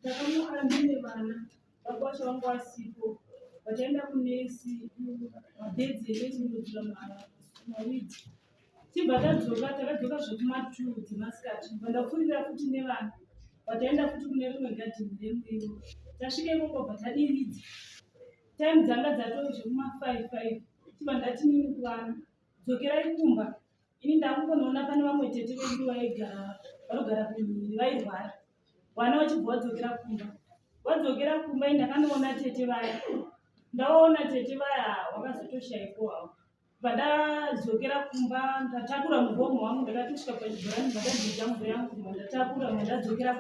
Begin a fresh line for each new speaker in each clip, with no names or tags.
Ndakamuka ndine vana vakwasha vangu vasipo vachaenda kunesi mabhedzi enetinodura mawidzi tibva takadzoka zvekuma2 dzemasikati vandapfuurira futi nevana vataenda futi kune rimwe gadhini remuriwo tasvika ikoko bva tadiridza time dzanga dzatove zvekuma5 tibva ndatinini kuvana dzokerai kumba. Ini ndakunoona pane vamwe tete vedu vanogara kumhiri vairwara vana vachibva vadzokera kumba ndakanoona tete vaya ndaona tete vaya wakazotoshaiko havo vandadzokera kumba ndatakura mugomo wangu ndakatosvika pachibhorani ndakadzidza mvura yangu ndatakura ndadzokera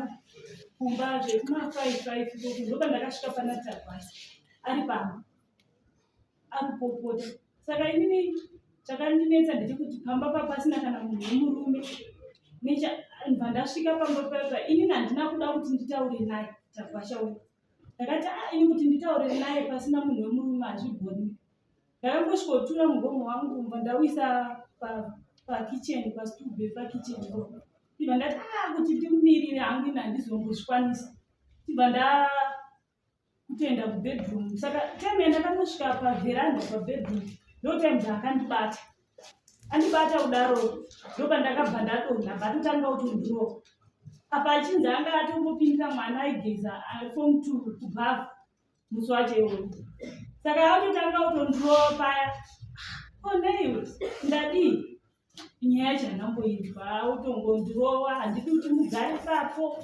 kumba zvekuma5 ndoka ndakasvika pana Tagwasi ari pamba aripopota. Saka inini chakandinetsa ndechekuti pamba papasina kana munhu wemurume ndibva ndasvika pamba papa inini handina kuda kuti nditaure naye Tagwasha uyu ndakati ini kuti nditaure naye pasina munhu wemurume hazvigoni. Ndakangosvikotura mugomo wangu mba ndauisa pakicheni pastubhe pakicheni ndibva ndati kuti ndimumirire hangu ini handizongozvikwanisa ndibva ndakutoenda kubhedroom. Saka time ndakandosvika pavheranda pabhedroom ndotime dzaakandibata andibata kudaro ndopa ndakabva ndadonha mbatotanga kutondiro apa achinzi anga atombopindira mwana aigeza form 2 kubhavha musi wacho iwoyo. Saka atotanga kutondiro paya oneiwe ndadii nyaya yacho handamboinzwa utongondirowa handidi kuti mugare papo.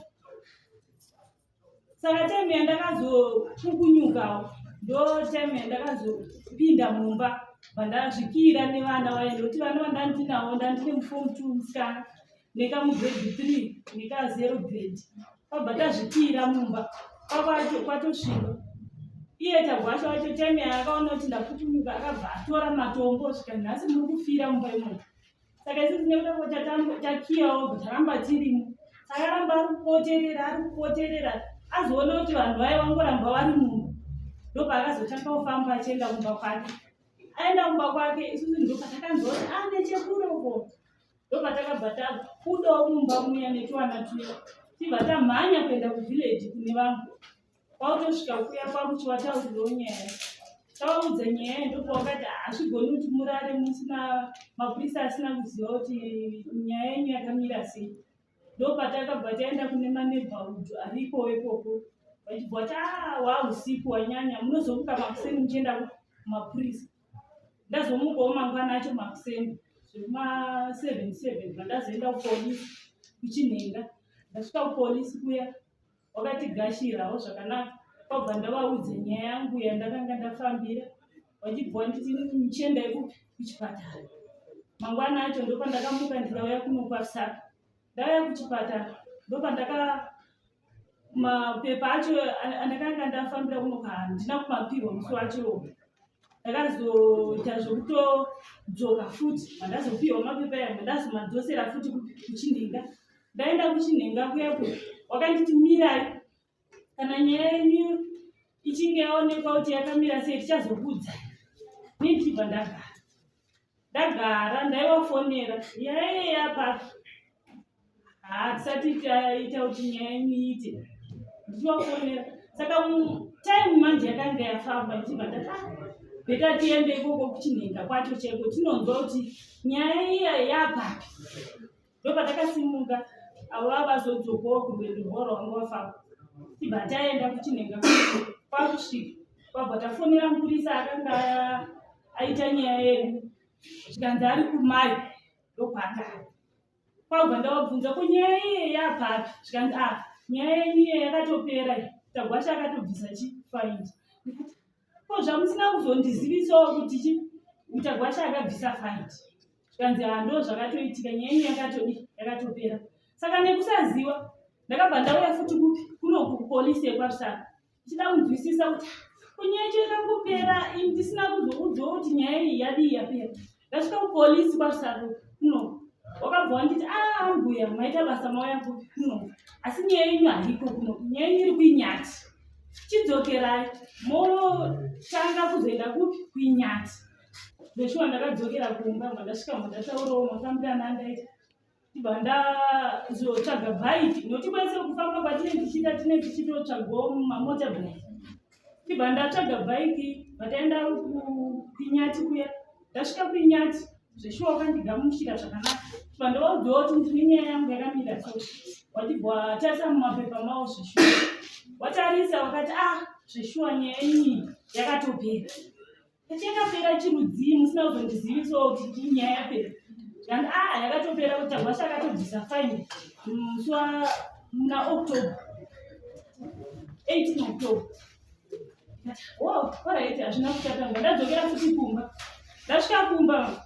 Saka time yandakazopukunyukawo ndo time yandakazopinda mumba vandazvikira nevana vaye ndokuti vana vandandinawo ndandine muform 2 musikana nekamugrade 3 neka0 grade kwabva tazvikira mumba kwatosvika iye Tagwasha wacho time yaakaona kuti ndaputunyuka akabva atora matombo svika nhasi muri kufira mumba imomo. Saka isusu nekuti takiyawo taramba tirimo akaramba arikupoterera azoona kuti vanhu vaye vangoramba vari mumba ndopa akazotanga kufamba achienda kumba kwake. Aenda kumba kwake isusu ndopatakanzwa kuti nechekure uko ndopa takabva tabudawo mumba muya netwana tuya tibva tamhanya kuenda kuvhileji kune vangu. Kwautosvika kuya kwakuchiwataurirawo nyaya taudza nyaya ndopa wakati hazvigoni kuti murare musina mapurisa asina kuziva kuti nyaya yenyu yakamira sei. Ndopa takabva taenda kune maneighborhood ariko ikoko vachibva kuti hwausiku wanyanya munozomuka makuseni muchienda kumapurisa. Ndazomukawo mangwana acho makuseni zvekuma7 vandazoenda kupolisi kuchinhenga. Ndasvika kupolisi kuya wakatigashirawo zvakanaka kwabva ndavaudze nyaya yangu yandakanga ndafambira vachibva nditi muchiendai kuchipatara. Mangwana acho ndopa ndakamuka ndikauya kuno kwaSACA. Ndauya kuchipatara ndopa mapepa acho andakanga ndafambira kuno handina kumapihwa musi wacho. Ndakazoita zvokutodzoka futi mandazopihwa mapepa aya mandazomadzosera futi kuchinhenga. Ndaenda kuchinhenga kuyako wakanditi mirai kana nyaya yenyu ichinge yaonekwa kuti yakamira sei tichazokuudzai. Ini ndibva ndagara ndaivafonera nyaya yapapa hatisati taita kuti nyaya yenyu iite ndichivafonera. Saka time manje yakanga yafamba ndibva ndati bheka tiende ikoko kuchinhenga kwacho chaiko tinonzwa kuti nyaya iya yapapi. Ndopa takasimuka avo vazodzokawo kurwendo rwavo rwanga wafamba tibva taenda kuchinhenga kwakusvika kwabva tafonera mupurisa akanga aita nyaya yedu zvikanzi ari kumai ndokwaakari. Kwabva ndavabvunza ko nyaya iye yapapi zvikanzi nyaya yenyu iye yakatopera Tagwasha akatobvisa faini. Ko zvamusina kuzondizivisawo kuti Tagwasha akabvisa faini zvikanzi ndo zvakatoitika nyaya yenyu yakatopera. Saka nekusaziva ndakabva ndauya futi kuno kupolisi yekwaSACA ndichida kunzwisisa kuti kunyaya yacho yakangopera ini ndisina kuzoudzawo kuti nyaya iyi yadii yapera. Ndasvika kupolisi kwaSACA kuno wakabva wanditi mbuya maita basa mauya kuno asi nyaya yenyu hariko kuno nyaya yenyu iri kuinyati chidzokerai motanga kuzoenda kuinyati. Ndoshuwa ndakadzokera kumba mandasvika mandataurawo mafambiro anandaita ndibva ndazotsvaga bhaiki nokuti kwese kufamba kwatinenge tichida tinenge tichitotsvagawo mamota bhaiki. Ndibva ndatsvaga bhaiki vataenda kuinyati kuya. Ndasvika kuinyati zveshuwa wakandigamuchira zvakanaka. Ndibva ndaudzwa kuti ndine nyaya yangu yakamira so. Wachibva watarisa mumapepa mawo zveshuwa. Watarisa wakati zveshuwa nyaya yenyu yakatopera. Yakapera chirudzii musina kuzondizivisawo kuti nyaya yapera. Yakatopera kuti Tagwasha akatobvisa faini musi muna October 18 October. Alright, hazvina kutatanga. Ndadzokera futi kumba. Ndasvika kumba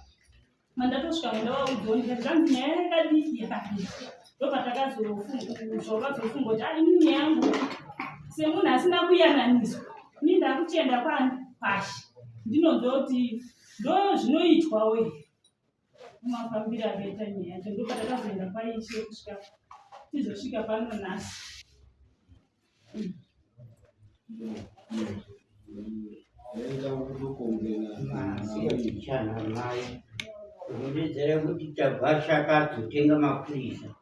mandatosvika mandavaudzawo ndikati zvanzi nyaya yakadii yakapera. Ndobva takazofungwa kuti ini nyaya yangu semunhu asina kuyananiswa ini ndakutenda pashi ndinonzwa kuti ndo zvinoitwawo here mumafambiro akaita nyaya yacho. Ndobva takazoenda paishe kusvika tizosvika pano nhasi.
Unodetsera kuti Tagwasha akazotenga mapurisa.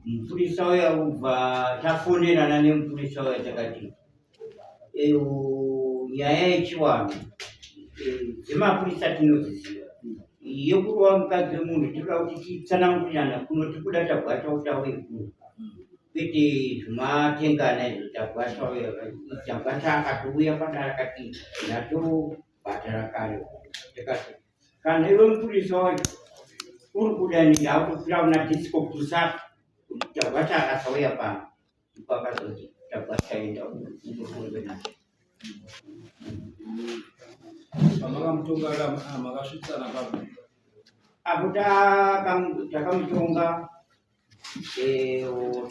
Mupurisa uya ubva tafonerana nemupurisa uya takati nyaya yechiwanhu dzemapurisa tinodziziva. Yokurova mukadzi wemunhu tinoda kuti titsanangurirana kuno tikuda Tagwasha kuti auye kuno. Kwete zvimatengana izvo Tagwasha akatouya padare akati ndatobhadhara kare. Tikati kana iwe mupurisa wacho uri kudanira akupira una disco kusapi Tagwasha akasauya pano ipo akazoti Tagwasha enda unofunge nacho.
Pamakamutonga makasvitsana papo
apo takamutonga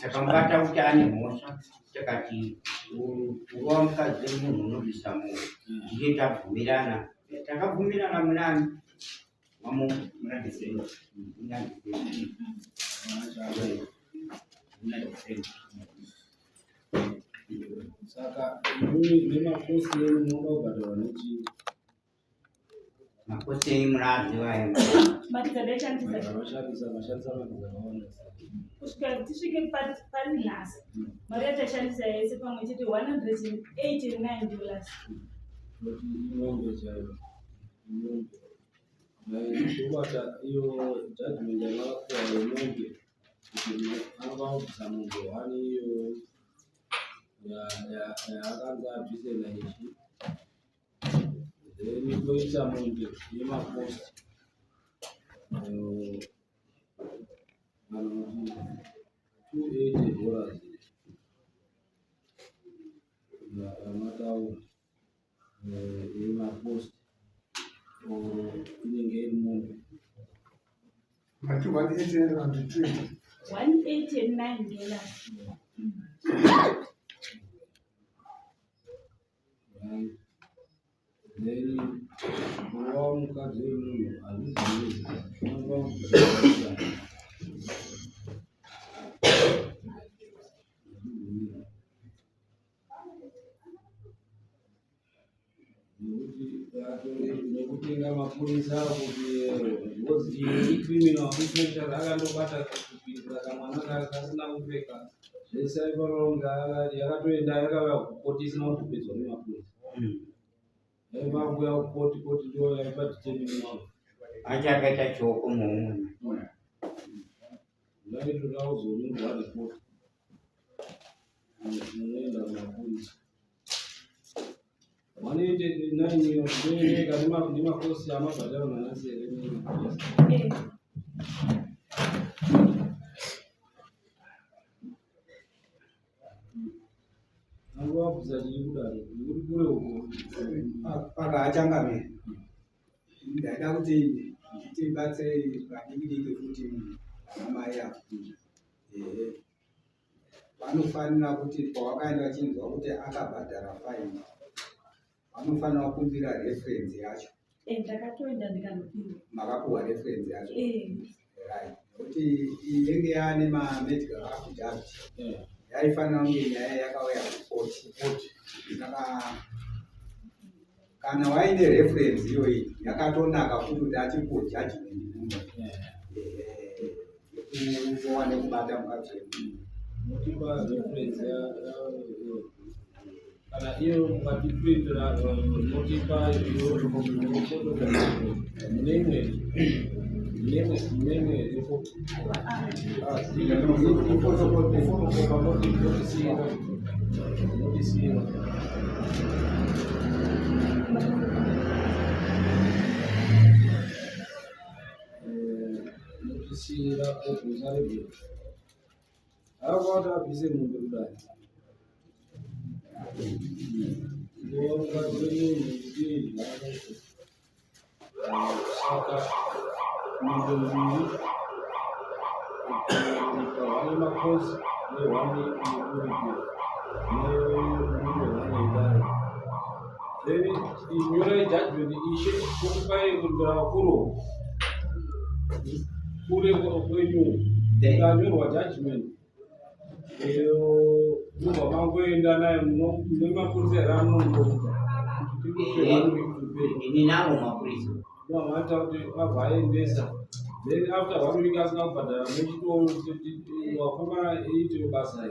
takamubata kuti ane mhosva takati urova mukadzi wemunhu unobvisa moyo ndiye tabvumirana. Takabvumirana munani muna December.
Saka nemakosi enyu munoda kubhadharwa nechii?
Makosi enyu munoaziva aya
Matiza ndaishandisa
mashandisa matiza akawanda
kusvika tisvike pari nhasi mari yataishandisa yese pamwe chete $189.
kuti imwombe chaiyo imwombe tobata iyo judgment yavakapuwa yemwombe kuti anobvisa mombe 1 iyo yaakanzi abvise naichi then toita mombe yemapost $280 yamataura yemapost inenge iri mombe
$189.
then kuva mukadzi wemunhu hazvizivi nekutenga mapurisa kuti ngozi criminal offense akandobata kupindura kamwana kasina kupfeka zvese aiparonga yakatoenda yakauya kukoti isina kutopedzwa nemapurisa yaivakuya kukoti ndo yaipadeterminal
acho akaita choko mumunhu
ndaitoda kuzonyorwa ripoti munoenda kumapurisa 189 ndoeneka nemakosi amabhadharo manasere angowabvisa chiri kudaro uri kure uko
pakachangamira ndaida kuti tibatsire padiki kuti amai ako vanofanira kuti pawakaenda chinzwa kuti akabhadhara faini vanofanira kumbira referensi yacho.
Ndakatoenda ndikandopinda.
Makapuwa referensi yacho. Kuti inenge yaane mamedical affidavit. Yaifanira kunge nyaya yakauya kukoti. Saka kana waine referensi iyoyi yakatonaka kuti achipuwa judgment. uwane kubata mukati
Motipa reference ya kana hiyo mukatipindira motipa iyo mnenge ifo notisira okuzarebe akwata apise mundu kudai saka mundu mbili wani makosi wani mkuripia wani idara then inyore judgment ishe kukai kundra kuro kule kwenyu kanyorwa judgment Mungu mangoenda naye nemapurisa anondo
ninavo mapurisa
hata kuti avaendesa then after 1 week asina kubhadhara muchitowakomana eite basa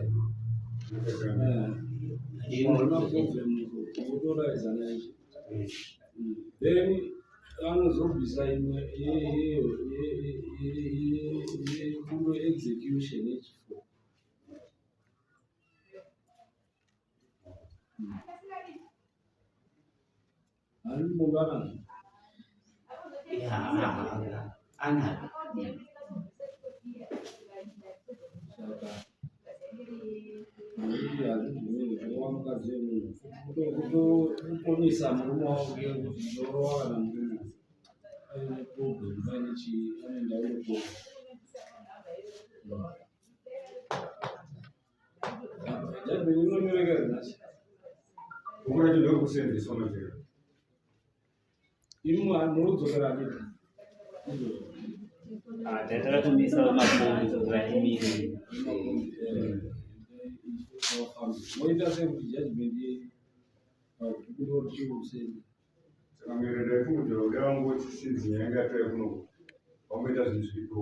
utoraidza naye then anozobvisa imwe full execution yechifo Alibongana.
Ana.
Kuponisa murume wake kuzorova kana murume aine problem aine anoenda unopo judgment inonyoreka nhasi
ukurati ndokusenzeswa matero
imwe anodzokera adii
tatara kumisa mapundu vatimiri
moita sekuti judgment kurochiuseni
saka mirendo yekumudzora kuti vangoti sizini yange yatoya kuno vamboita zvinhu zviripo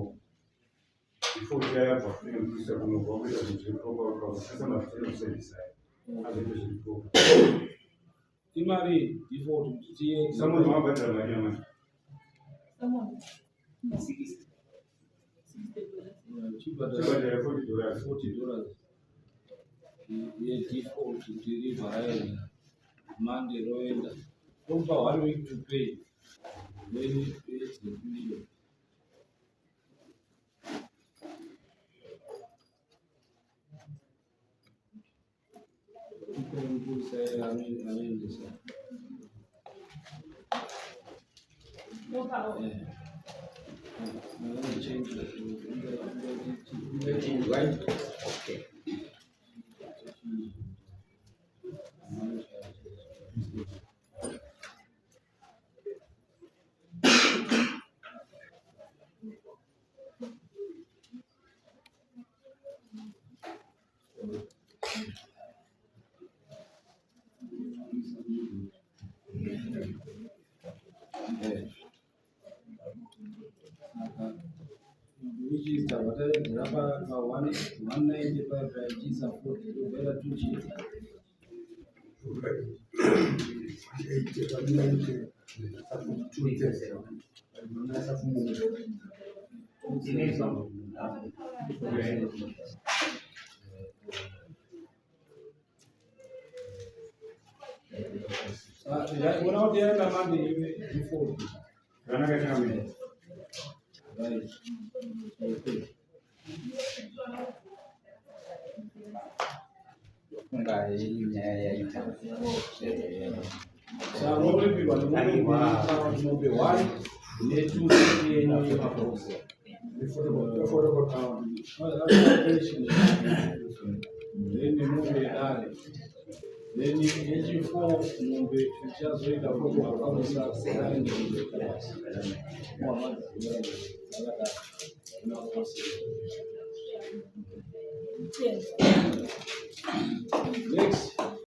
ifoti yayabva nemupurisa kuno vamboita zvinhu zviripo pakusisa mafitiro kusenzisai azoite zviripo
imari default tiye
samoni mabhadhara mari yamai chibhadhara
$40 ye-default tiri vharaenda Monday roenda topa 1 week to pay then execution
change right okay
which is the water rubber 195 is a 40 better to cheap. When out there, the money before. Right. Okay. So, normally people be one, they two, before account. Then we move it. Then you form move just wait for next.